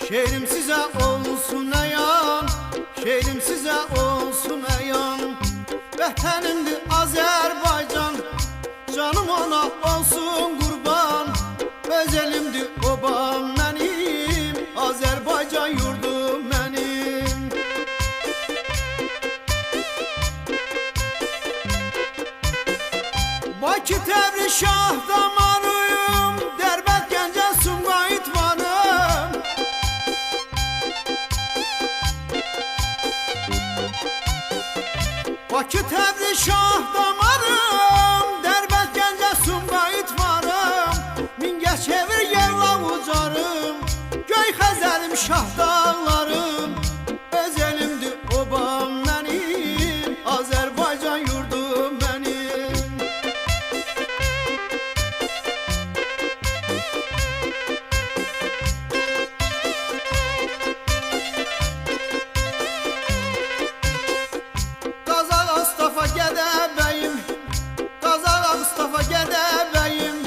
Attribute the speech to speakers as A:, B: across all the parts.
A: Şehrim size olsun ayan, şehrim size olsun ayan. Vətənimdir Azərbaycan, canım ona olsun qurban. Öz elimdir obam mənim, Azərbaycan yurdum mənim. Bakı, Təbriz, Şah damarım, Dərbənd, Gəncə, Sumqayıt vanım. Bakı, Təbriz, Şah damarım, Dərbənd, Gəncə, Sumqayıt varım. Mingəçevir, Yevlav ucarım, Göy Xəzərim, Şah dağlarım. Öz elimdir obam mənim, Azərbaycan yurdum mənim. Qazağa Mustafa Gədəbəyim, Qazağa Mustafa Gədəbəyim.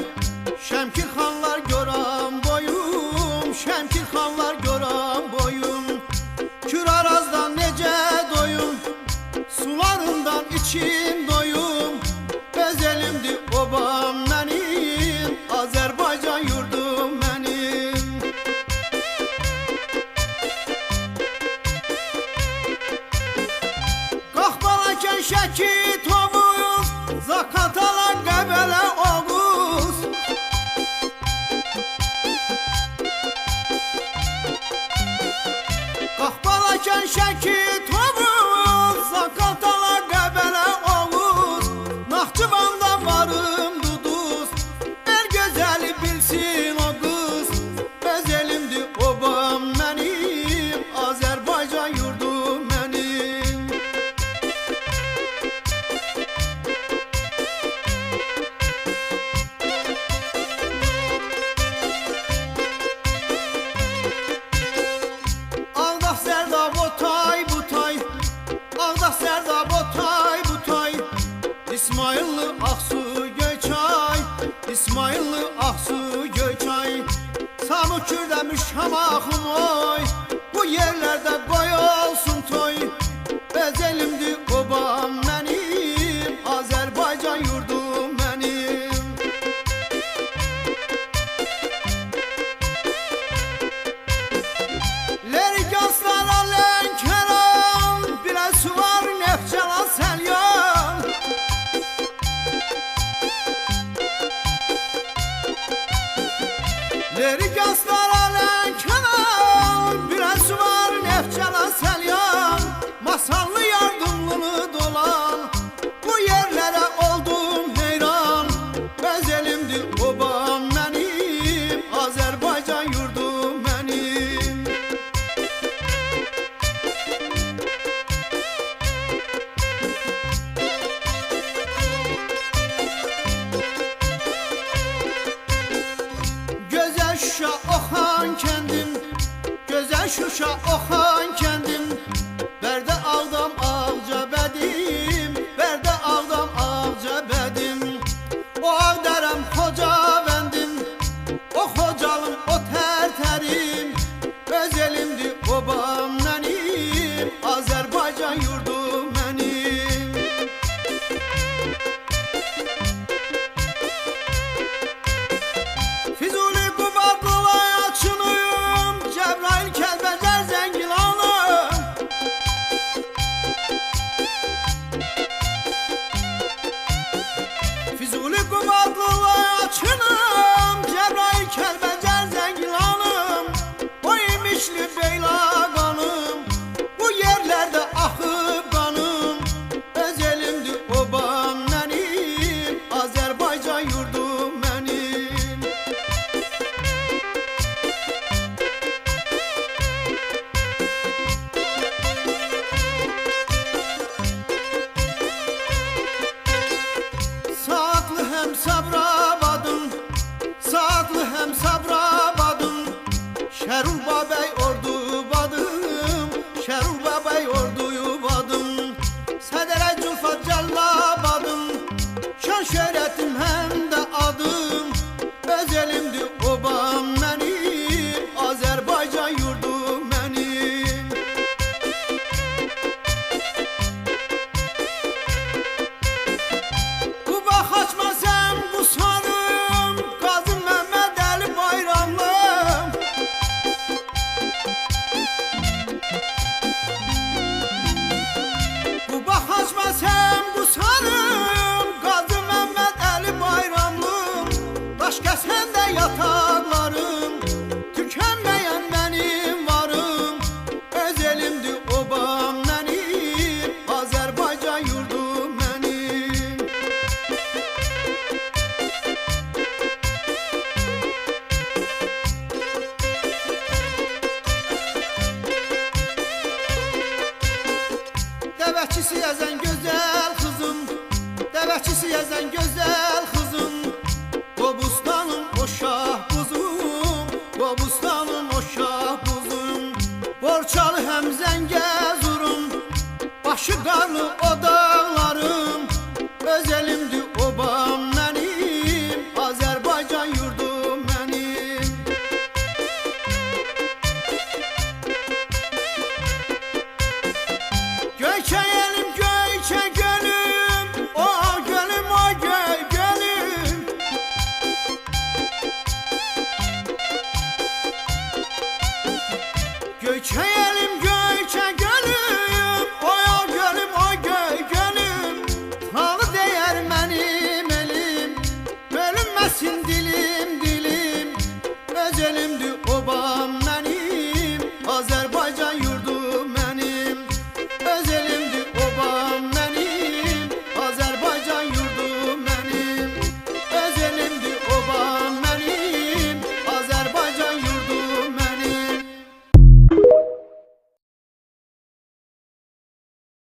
A: Şəmkir xanlar görəm boyum, Şəmkir xanlar görəm boyum. Kür Arazdan necə doyum, sularından için doyum. Öz elimdir obam mənim, Azərbaycan yurdum mənim. Qaxbalakən Şəki Tovuz, Zaqatala Qəbələ Oğuz. Qaxbalakən Şəki Tovuz, Zaqatala Qəbələ Oğuz. Naxçıvanda varım Duduz, el gözəli bilsin o qız. Öz elimdir obam mənim, Azərbaycan yurdum mənim. Ağdağ, Sərdab, Otay, Butay, Ağdağ, Sərdab, Otay, Butay. İsmayıllı, Ağsu, Göyçay, İsmayıllı, Ağsu, Göyçay. Samı, Kürdəmiş, Şamaxım oy, bu yerlərdə qoy olsun toy. Öz elimdir obam mənim, Azərbaycan yurdum mənim. Lerik aslara Lənkəran, Biləsu var Neftçala Səlyan. Lerik aslara Lənkəran, Biləsu var Neftçala Səlyan. Masallı yardımlını dolan, bu yerlərə oldum heyran. Öz elimdir obam mənim, Azərbaycan yurdum mənim. Gözəl Şuşa, Oxan kəndim, gözəl Şuşa, Oxan kəndim. Bərdə, Ağdam, Ağcabədim, Bərdə, Ağdam, Ağcabədim. O Ağdərəm, Xocavəndim, o Xocalım, o Tərtərim. Öz elimdir obam mənim, Azərbaycan yurdum mənim. Füzuli, Qubadlı, Açınıyım, Cəbrayıl, Kəlbəcər, Zəngilanım. Füzuli, Qubadlı, Açınım, Cəbrayıl, Kəlbəcər, Zəngilanım. O imişli Beyləqanım, bu yerlərdə axıb qanım. Öz elimdir obam mənim, Azərbaycan yurdum mənim. Saatlı həm Sabrabadım, saatlı həm Sabrabadım. Şərul Babəy ordubadım, Şərul Babəy ordubadım. Sədərə Culfat Cəllabadım, şan şöhrətim həm də adım. Öz elimdir obam mənim, Azərbaycan yurdum. gezen güzel kızım, Qobustanım o şah buzum, Qobustanım o şah buzum. Borçalı hem Zəngəzurum, başı qarlı o dağlarım, öz elimdir obam mənim, Azərbaycan yurdum mənim. Göyçə elim, göyçə gölüm, o gölüm, o göy gölüm. Göyçə elim,